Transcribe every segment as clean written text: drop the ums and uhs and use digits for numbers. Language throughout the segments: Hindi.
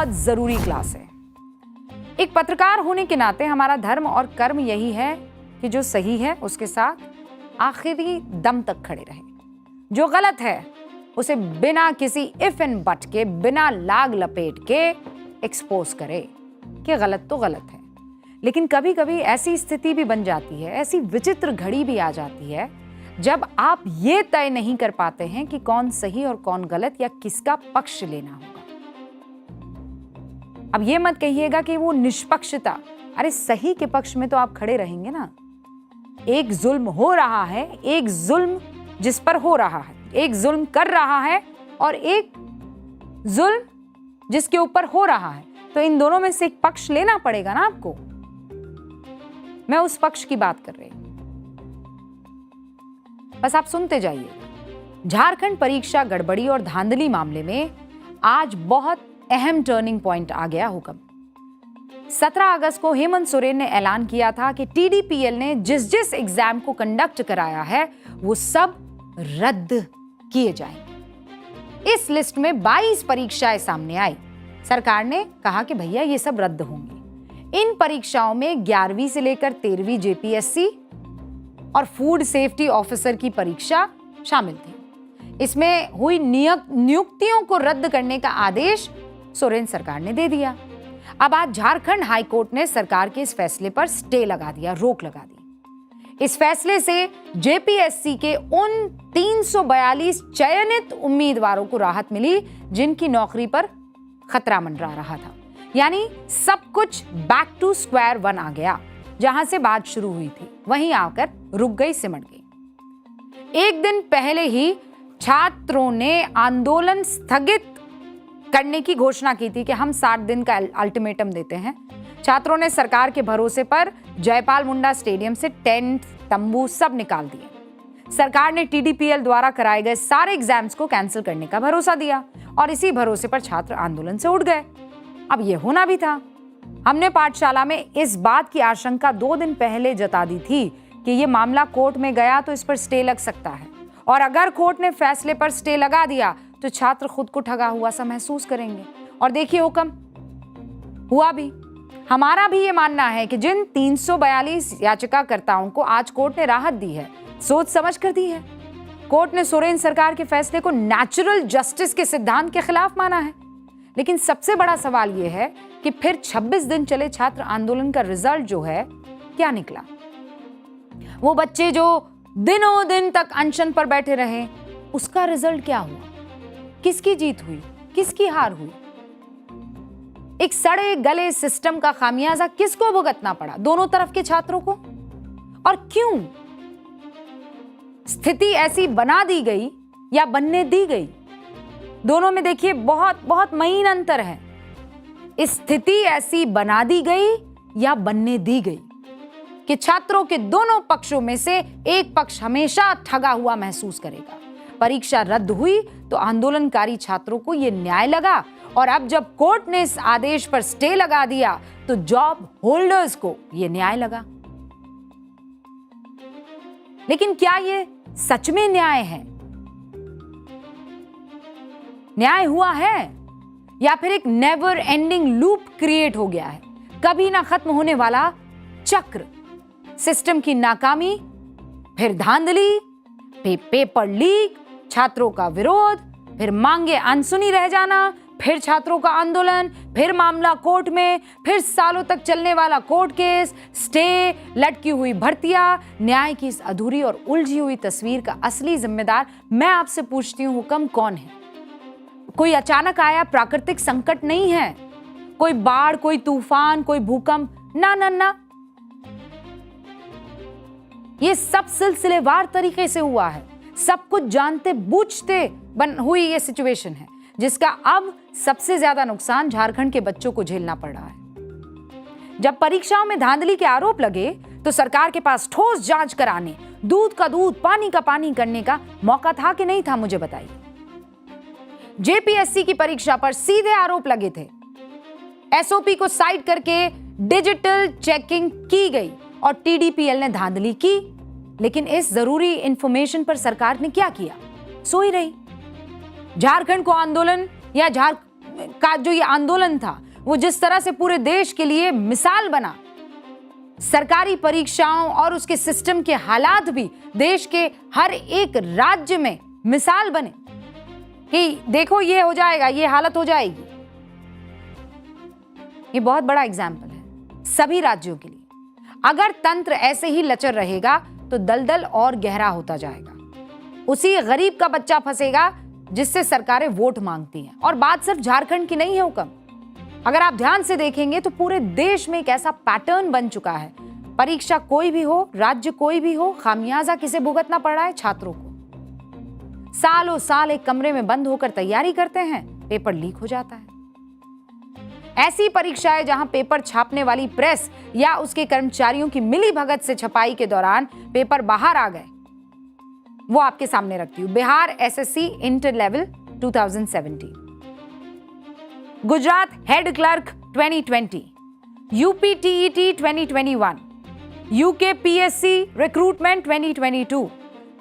बहुत जरूरी क्लास है। एक पत्रकार होने के नाते हमारा धर्म और कर्म यही है कि जो सही है उसके साथ आखिरी दम तक खड़े रहे, जो गलत है उसे बिना किसी इफ एंड बट के, बिना लाग लपेट के एक्सपोज करे कि गलत तो गलत है। लेकिन कभी कभी ऐसी स्थिति भी बन जाती है, ऐसी विचित्र घड़ी भी आ जाती है जब आप ये तय नहीं कर पाते हैं कि कौन सही और कौन गलत या किसका पक्ष लेना होगा। अब ये मत कहिएगा कि वो निष्पक्षता, अरे सही के पक्ष में तो आप खड़े रहेंगे ना। एक जुल्म हो रहा है, एक जुल्म जिस पर हो रहा है, एक जुल्म कर रहा है और एक जुल्म जिसके ऊपर हो रहा है, तो इन दोनों में से एक पक्ष लेना पड़ेगा ना आपको। मैं उस पक्ष की बात कर रही हूं, बस आप सुनते जाइए। झारखंड परीक्षा गड़बड़ी और धांधली मामले में आज बहुत अहम टर्निंग पॉइंट आ गया हुक्म। 17 अगस्त को हेमंत सोरेन ने ऐलान किया था कि टीडीपीएल ने जिस जिस एग्जाम को कंडक्ट कराया है वो सब रद्द किए जाएंगे। इस लिस्ट में 22 परीक्षाएं सामने आई। सरकार ने कहा कि भैया ये सब रद्द होंगी। इन परीक्षाओं में 11वीं से लेकर 13वीं जेपीएससी और फूड सेफ्टी ऑफिसर की परीक्षा शामिल थी। इसमें हुई नियुक्तियों को रद्द करने का आदेश सोरेन सरकार ने दे दिया। अब आज झारखंड हाई कोर्ट ने सरकार के इस फैसले पर स्टे लगा दिया, रोक लगा दी। इस फैसले से जेपीएससी के उन 342 चयनित उम्मीदवारों को राहत मिली जिनकी नौकरी पर खतरा मंडरा रहा था। यानी सब कुछ बैक टू स्क्वायर वन आ गया। जहां से बात शुरू हुई थी वहीं आकर रुक गई, सिमट गई। एक दिन पहले ही छात्रों ने आंदोलन स्थगित करने की घोषणा की थी कि हम 60 दिन का अल्टीमेटम देते हैं। छात्रों ने सरकार के भरोसे पर जयपाल मुंडा स्टेडियम से टेंट, तंबू सब निकाल दिए। सरकार ने टीडीपीएल द्वारा कराए गए सारे एग्जाम्स को कैंसिल करने का भरोसा दिया और इसी भरोसे पर छात्र आंदोलन से उठ गए। अब यह होना भी था। हमने पाठशाला में इस बात की आशंका 2 दिन पहले जता दी थी कि यह मामला कोर्ट में गया तो इस पर स्टे लग सकता है, और अगर कोर्ट ने फैसले पर स्टे लगा दिया तो छात्र खुद को ठगा हुआ सा महसूस करेंगे। और देखिए हुक्म हुआ भी। हमारा भी ये मानना है कि जिन 342 याचिकाकर्ताओं को आज कोर्ट ने राहत दी है, सोच समझ कर दी है। कोर्ट ने सोरेन सरकार के फैसले को नेचुरल जस्टिस के सिद्धांत के खिलाफ माना है। लेकिन सबसे बड़ा सवाल यह है कि फिर 26 दिन चले छात्र आंदोलन का रिजल्ट जो है क्या निकला। वो बच्चे जो दिनों दिन तक अनशन पर बैठे रहे, उसका रिजल्ट क्या हुआ? किसकी जीत हुई, किसकी हार हुई? एक सड़े गले सिस्टम का खामियाजा किसको भुगतना पड़ा? दोनों तरफ के छात्रों को। और क्यों स्थिति ऐसी बना दी गई या बनने दी गई? दोनों में देखिए बहुत बहुत महीन अंतर है। स्थिति ऐसी बना दी गई या बनने दी गई कि छात्रों के दोनों पक्षों में से एक पक्ष हमेशा ठगा हुआ महसूस करेगा। परीक्षा रद्द हुई तो आंदोलनकारी छात्रों को यह न्याय लगा, और अब जब कोर्ट ने इस आदेश पर स्टे लगा दिया तो जॉब होल्डर्स को यह न्याय लगा। लेकिन क्या यह सच में न्याय है? न्याय हुआ है या फिर एक नेवर एंडिंग लूप क्रिएट हो गया है, कभी ना खत्म होने वाला चक्र? सिस्टम की नाकामी, फिर धांधली, फिर पेपर लीक, छात्रों का विरोध, फिर मांगे अनसुनी रह जाना, फिर छात्रों का आंदोलन, फिर मामला कोर्ट में, फिर सालों तक चलने वाला कोर्ट केस, स्टे, लटकी हुई भर्तियां। न्याय की इस अधूरी और उलझी हुई तस्वीर का असली जिम्मेदार मैं आपसे पूछती हूं, हुक्म कौन है? कोई अचानक आया प्राकृतिक संकट नहीं है, कोई बाढ़, कोई तूफान, कोई भूकंप, ना ना ना। ये सब सिलसिलेवार तरीके से हुआ है। सब कुछ जानते बूझते हुई ये सिचुएशन है, जिसका अब सबसे ज्यादा नुकसान झारखंड के बच्चों को झेलना पड़ रहा है। जब परीक्षाओं में धांधली के आरोप लगे तो सरकार के पास ठोस जांच कराने, दूध का दूध, पानी का पानी करने का मौका था कि नहीं था? मुझे बताइए। जेपीएससी की परीक्षा पर सीधे आरोप लगे थे। एसओपी को साइड करके डिजिटल चेकिंग की गई और टीडीपीएल ने धांधली की। लेकिन इस जरूरी इंफॉर्मेशन पर सरकार ने क्या किया? सोई रही। झारखंड को आंदोलन या का जो ये आंदोलन था वो जिस तरह से पूरे देश के लिए मिसाल बना, सरकारी परीक्षाओं और उसके सिस्टम के हालात भी देश के हर एक राज्य में मिसाल बने कि देखो ये हो जाएगा, ये हालत हो जाएगी। ये बहुत बड़ा एग्जाम्पल है सभी राज्यों के लिए। अगर तंत्र ऐसे ही लचर रहेगा तो दलदल और गहरा होता जाएगा। उसी गरीब का बच्चा फंसेगा जिससे सरकारें वोट मांगती हैं। और बात सिर्फ झारखंड की नहीं है हुक्म, अगर आप ध्यान से देखेंगे तो पूरे देश में एक ऐसा पैटर्न बन चुका है। परीक्षा कोई भी हो, राज्य कोई भी हो, खामियाजा किसे भुगतना पड़ रहा है? छात्रों को। सालों साल एक कमरे में बंद होकर तैयारी करते हैं, पेपर लीक हो जाता है। ऐसी परीक्षाएं जहां पेपर छापने वाली प्रेस या उसके कर्मचारियों की मिली भगत से छपाई के दौरान पेपर बाहर आ गए, वो आपके सामने रखती हूं। Bihar SSC inter level 2017, Gujarat head clerk 2020, UP TET 2021, UK PSC recruitment 2022,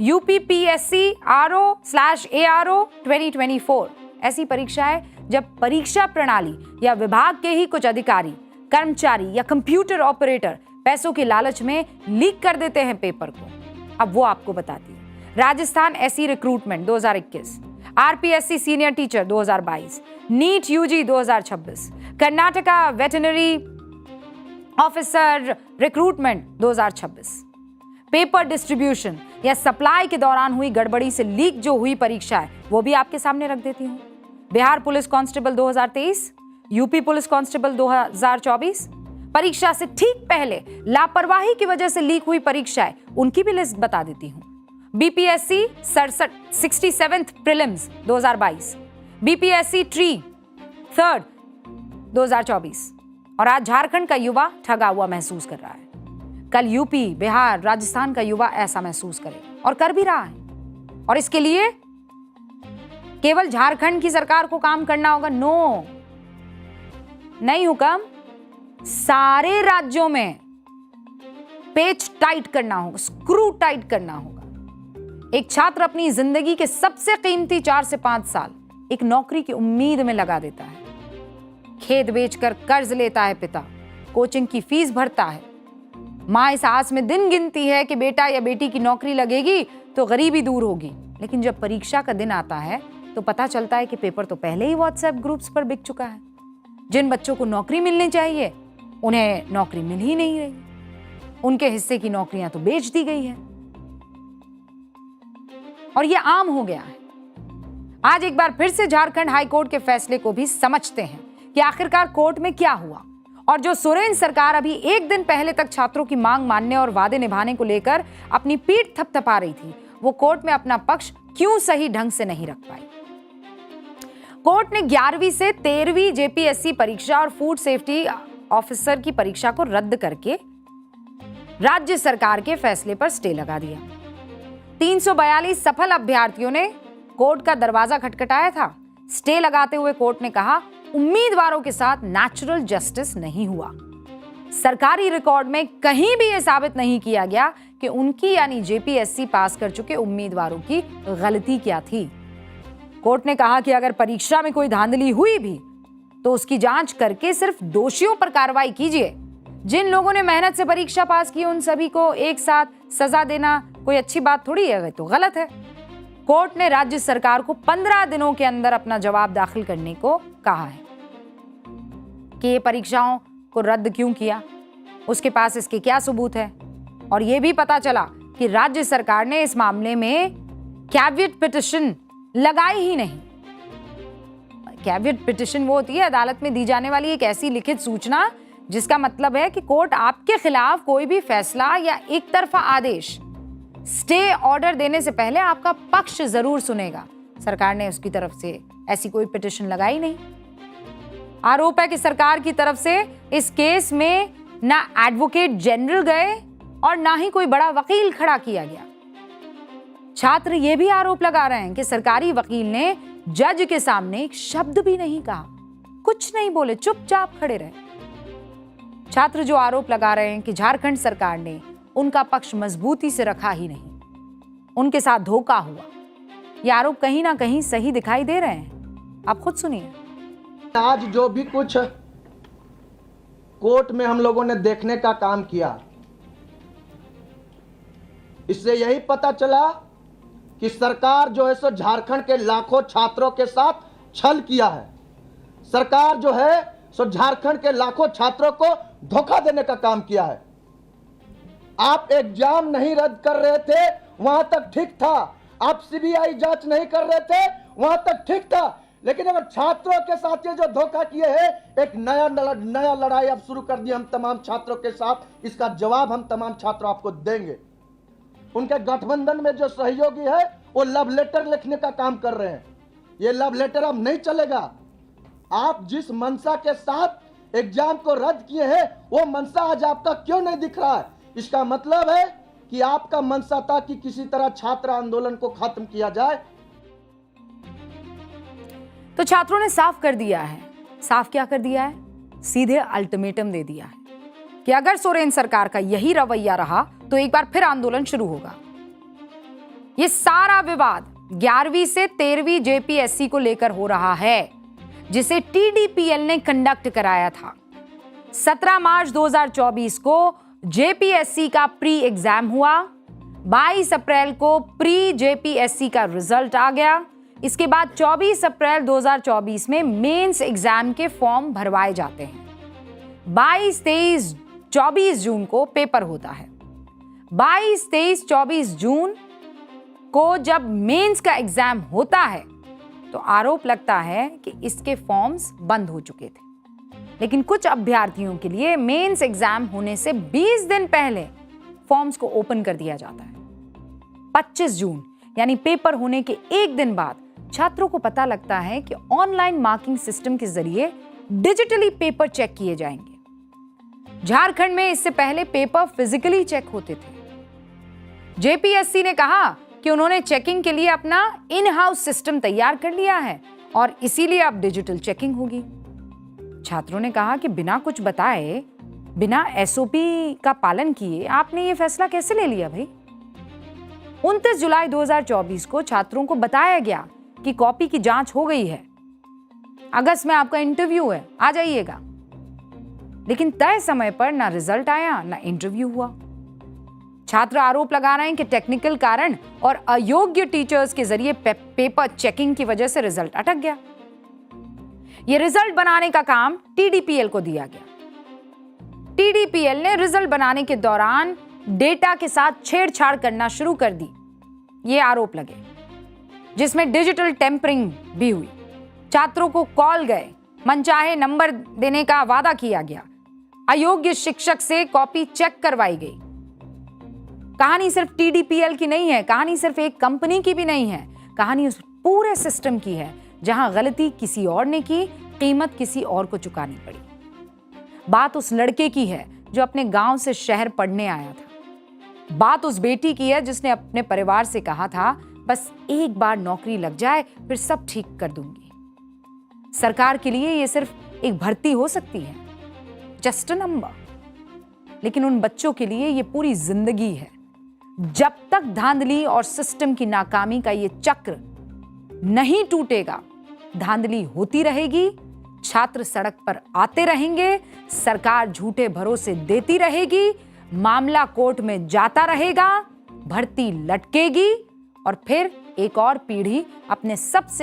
UP PSC RO ARO 2024। ऐसी परीक्षाएं जब परीक्षा प्रणाली या विभाग के ही कुछ अधिकारी, कर्मचारी या कंप्यूटर ऑपरेटर पैसों के लालच में लीक कर देते हैं पेपर को। अब वो आपको बताती है। Rajasthan SC recruitment 2021, RPSC senior teacher 2022, NEET UG 2026, Karnataka veterinary officer recruitment 2026। Paper distribution या सप्लाई के दौरान हुई गड़बड़ी से लीक जो हुई परीक्षा है वो भी आपके सामने रख देती हूं। Bihar police constable 2023, UP police constable 2024, परीक्षा से ठीक पहले लापरवाही की वजह से लीक हुई परीक्षाएं, उनकी भी लिस्ट बता देती हूं। BPSC 67th prelims 2022, BPSC tree 3rd 2024। और आज झारखंड का युवा ठगा हुआ महसूस कर रहा है। कल यूपी, बिहार, राजस्थान का युवा ऐसा महसूस करे और कर भी रहा है। और इसके लिए केवल झारखंड की सरकार को काम करना होगा? नो, नहीं हुक्म, सारे राज्यों में पेच टाइट करना होगा, स्क्रू टाइट करना होगा। एक छात्र अपनी जिंदगी के सबसे कीमती 4 से 5 साल एक नौकरी की उम्मीद में लगा देता है। खेत बेचकर कर्ज लेता है पिता, कोचिंग की फीस भरता है, माँ इस आस में दिन गिनती है कि बेटा या बेटी की नौकरी लगेगी तो गरीबी दूर होगी। लेकिन जब परीक्षा का दिन आता है तो पता चलता है कि पेपर तो पहले ही व्हाट्सएप ग्रुप्स पर बिक चुका है। जिन बच्चों को नौकरी मिलनी चाहिए उन्हें नौकरी मिल ही नहीं रही, उनके हिस्से की नौकरियां तो बेच दी गई है। और यह आम हो गया है। आज एक बार फिर से झारखंड हाईकोर्ट के फैसले को भी समझते हैं कि आखिरकार कोर्ट में क्या हुआ। और जो सोरेन सरकार अभी एक दिन पहले तक छात्रों की मांग मानने और वादे निभाने को लेकर अपनी पीठ थपथपा रही थी, वो कोर्ट में अपना पक्ष क्यों सही ढंग से नहीं रख पाई। कोर्ट ने 11वीं से 13वीं जेपीएससी परीक्षा और फूड सेफ्टी ऑफिसर की परीक्षा को रद्द करके राज्य सरकार के फैसले पर स्टे लगा दिया। 342 सफल अभ्यर्थियों ने कोर्ट का दरवाजा खटखटाया था। स्टे लगाते हुए कोर्ट ने कहा, उम्मीदवारों के साथ नेचुरल जस्टिस नहीं हुआ। सरकारी रिकॉर्ड में कहीं भी यह साबित नहीं किया गया कि उनकी यानी जेपीएससी पास कर चुके उम्मीदवारों की गलती क्या थी। कोर्ट ने कहा कि अगर परीक्षा में कोई धांधली हुई भी तो उसकी जांच करके सिर्फ दोषियों पर कार्रवाई कीजिए। जिन लोगों ने मेहनत से परीक्षा पास की उन सभी को एक साथ सजा देना कोई अच्छी बात थोड़ी है, तो गलत है। कोर्ट ने राज्य सरकार को 15 दिनों के अंदर अपना जवाब दाखिल करने को कहा है कि ये परीक्षाओं को रद्द क्यों किया, उसके पास इसके क्या सबूत है। और यह भी पता चला कि राज्य सरकार ने इस मामले में कैविएट पिटिशन लगाई ही नहीं। कैविएट पिटिशन वो होती है अदालत में दी जाने वाली एक ऐसी लिखित सूचना जिसका मतलब है कि कोर्ट आपके खिलाफ कोई भी फैसला या एक तरफा आदेश, स्टे ऑर्डर देने से पहले आपका पक्ष जरूर सुनेगा। सरकार ने उसकी तरफ से ऐसी कोई पिटिशन लगाई नहीं। आरोप है कि सरकार की तरफ से इस केस में ना एडवोकेट जनरल गए और ना ही कोई बड़ा वकील खड़ा किया गया। छात्र ये भी आरोप लगा रहे हैं कि सरकारी वकील ने जज के सामने एक शब्द भी नहीं कहा, कुछ नहीं बोले, चुपचाप खड़े रहे। छात्र जो आरोप लगा रहे हैं कि झारखंड सरकार ने उनका पक्ष मजबूती से रखा ही नहीं, उनके साथ धोखा हुआ, ये आरोप कहीं ना कहीं सही दिखाई दे रहे हैं। आप खुद सुनिए। आज जो भी कुछ कोर्ट में हम लोगों ने देखने का काम किया, इससे यही पता चला कि सरकार जो है सो झारखंड के लाखों छात्रों के साथ छल किया है। सरकार जो है सो झारखंड के लाखों छात्रों को धोखा देने का काम किया है। आप एग्जाम नहीं रद्द कर रहे थे, वहां तक ठीक था। आप सीबीआई जांच नहीं कर रहे थे, वहां तक ठीक था। लेकिन अगर छात्रों के साथ ये जो धोखा किए हैं, एक नया लड़ाई अब शुरू कर दी हम तमाम छात्रों के साथ। इसका जवाब हम तमाम छात्र आपको देंगे। उनके गठबंधन में जो सहयोगी है वो लव लेटर लिखने का काम कर रहे हैं। ये लव लेटर अब नहीं चलेगा। आप जिस मंशा के साथ एग्जाम को रद्द किए हैं, वो मंशा आज आपका क्यों नहीं दिख रहा है? इसका मतलब है कि आपका मंशा था कि किसी तरह छात्र आंदोलन को खत्म किया जाए। तो छात्रों ने साफ कर दिया है। साफ क्या कर दिया है? सीधे अल्टीमेटम दे दिया है कि अगर सोरेन सरकार का यही रवैया रहा तो एक बार फिर आंदोलन शुरू होगा। ये सारा विवाद 11वीं से 13वीं जेपीएससी को लेकर हो रहा है, जिसे टीडीपीएल ने कंडक्ट कराया था। 17 मार्च 2024 को जेपीएससी का प्री एग्जाम हुआ। 22 अप्रैल को प्री जेपीएससी का रिजल्ट आ गया। इसके बाद 24 अप्रैल 2024 में मेंस एग्जाम के फॉर्म भरवाए जाते हैं। 22, 23, 24 जून को पेपर होता है। 22, 23, 24 जून को जब मेंस का एग्जाम होता है तो आरोप लगता है कि इसके फॉर्म्स बंद हो चुके थे। लेकिन कुछ अभ्यर्थियों के लिए मेंस एग्जाम होने से 20 दिन पहले फॉर्म्स को ओपन कर दिया जाता है। 25 जून यानी पेपर होने के एक दिन बाद छात्रों को पता लगता है कि ऑनलाइन मार्किंग सिस्टम के जरिए डिजिटली पेपर चेक किए जाएंगे। झारखंड में इससे पहले पेपर फिजिकली चेक होते थे। जेपीएससी ने कहा कि उन्होंने चेकिंग के लिए अपना इन हाउस सिस्टम तैयार कर लिया है और इसीलिए अब डिजिटल चेकिंग होगी। छात्रों ने कहा कि बिना कुछ बताए, बिना एसओपी का पालन किए आपने ये फैसला कैसे ले लिया भाई? 29 जुलाई 2024 को छात्रों को बताया गया कि कॉपी की जांच हो गई है, अगस्त में आपका इंटरव्यू है, आ जाइएगा। लेकिन तय समय पर ना रिजल्ट आया ना इंटरव्यू हुआ। छात्र आरोप लगा रहे हैं कि टेक्निकल कारण और अयोग्य टीचर्स के जरिए पेपर चेकिंग की वजह से रिजल्ट अटक गया। यह रिजल्ट बनाने का काम टीडीपीएल को दिया गया। टीडीपीएल ने रिजल्ट बनाने के दौरान डेटा के साथ छेड़छाड़ करना शुरू कर दी, ये आरोप लगे, जिसमें डिजिटल टेम्परिंग भी हुई। छात्रों को कॉल गए, मनचाहे नंबर देने का वादा किया गया, अयोग्य शिक्षक से कॉपी चेक करवाई गई। कहानी सिर्फ टीडीपीएल की नहीं है, कहानी सिर्फ एक कंपनी की भी नहीं है, कहानी उस पूरे सिस्टम की है जहां गलती किसी और ने की, कीमत किसी और को चुकानी पड़ी। बात उस लड़के की है जो अपने गांव से शहर पढ़ने आया था। बात उस बेटी की है जिसने अपने परिवार से कहा था, बस एक बार नौकरी लग जाए फिर सब ठीक कर दूंगी। सरकार के लिए यह सिर्फ एक भर्ती हो सकती है, जस्ट अ नंबर, लेकिन उन बच्चों के लिए यह पूरी जिंदगी है। जब तक धांधली और सिस्टम की नाकामी का ये चक्र नहीं टूटेगा, धांधली होती रहेगी, छात्र सड़क पर आते रहेंगे, सरकार झूठे भरोसे देती रहेगी, मामला कोर्ट में जाता रहेगा, भर्ती लटकेगी और फिर एक और पीढ़ी अपने सबसे